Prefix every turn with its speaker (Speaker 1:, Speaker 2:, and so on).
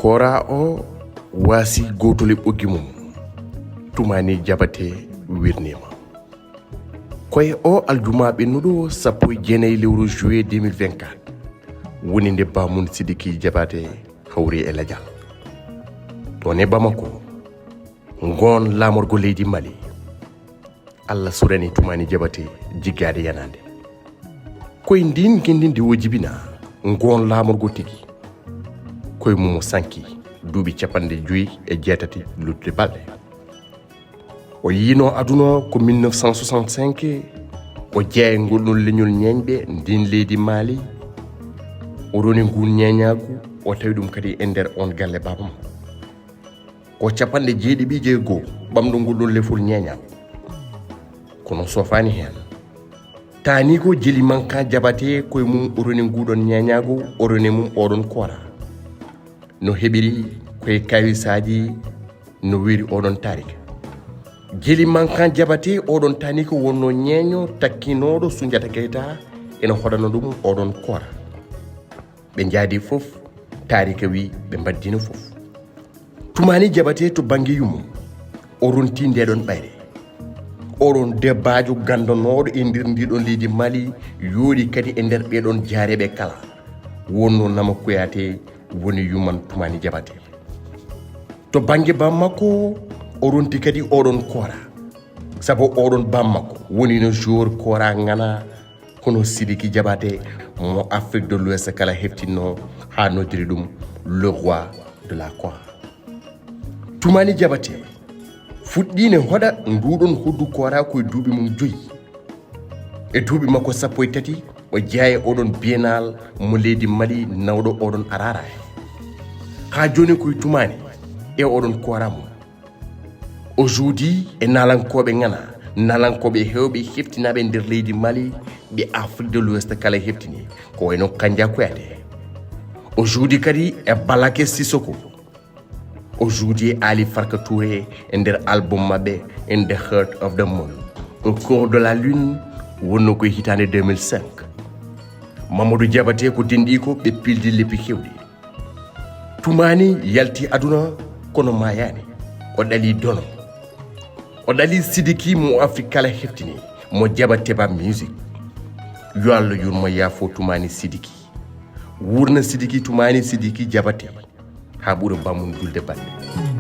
Speaker 1: kora o wasi gotole ɓoggi mum tumani jabate wirnima koye o aljuma ɓennuɗo sappo e jeenayi lewru juillet 2024 woni nde Bamoun Sidiki Jabate hawri e ladial to ne Bamako gon lamorgo leydi Mali Allah surani tumani jabate jiggade yanande koye ndin gendinde wo jibina gon lamorgo tigi koye mumo sanki duuɓi capanɗe joyi e jeetati luttude balɗe o yino aduna ko 1965 o jeeya ngolɗon leñol ñeñɓe ndin leydi Mali o roni ngun ñeñagu o tawi ɗum kadi e nder on galle baba makko ko capanɗe jeeɗiɗi jeegoo ɓamɗo ngolɗon lefol ñeñagu kono sofani hen tani ko jeli manka jabate koye mum o roni nguɗon ñeñagu o roni mum oɗon kora no heɓiri koye kawisaji no wiri oɗon tarika jeli mankan jabate oɗon tani ko wonno ñeño takkinoɗo Soundiata Keita ene hoɗano ɗum oɗon kora ɓe jaadi fof tarika wi ɓe mbaddino fof tumani jabate to banggue yummum o ronti ndeɗon ɓayre oɗon debbajo gandanoɗo e nder ndiɗon leydi Mali yooɗi kadi e nder ɓeɗon jaareɓe kala wonno Nama Kouyaté woni yuman tumani jabate to banggue bammakko o ronti kadi oɗon kora sabu oɗon bammakko woni no jour kora ngana kono Sidiki Jabate mo Afrique de l'Ouest kala heftinno ha noddiri ɗum le roi de la kora tumani jabate fuɗɗine hoɗa nduɗon hoddu kora koye duuɓi mum 5 e duuɓi makko 13 o jeeya oɗon bienal mo leydi Mali nawɗo oɗon arara ha joni koye tumani e oɗon kora mum o joodi e nalankoɓe ngana nalankoɓe hewɓe heftinaɓe nder leydi Mali ɓe Afrique de l'Ouest kala heftini ko wayno Kanja Kouyaté o joodi kadi e Balaké Sissoko o joodi e Ali Farka Touré e nder album mabɓe In the Heart of the Moon Au cours de la lune wonno koye hitande 2005 Mamadou Diabaté ko dendi ko ɓe pildi leppi kewɗi tumani yalti aduna kono mayani o ɗali dono o ɗali Sidiki mo Afrique kala heftini mo Diabaté ba musique yo Allah yurmo yaafo tumani Sidiki wurna Sidiki tumani Sidiki Jabate ha ɓuura Bamoun julde balɗe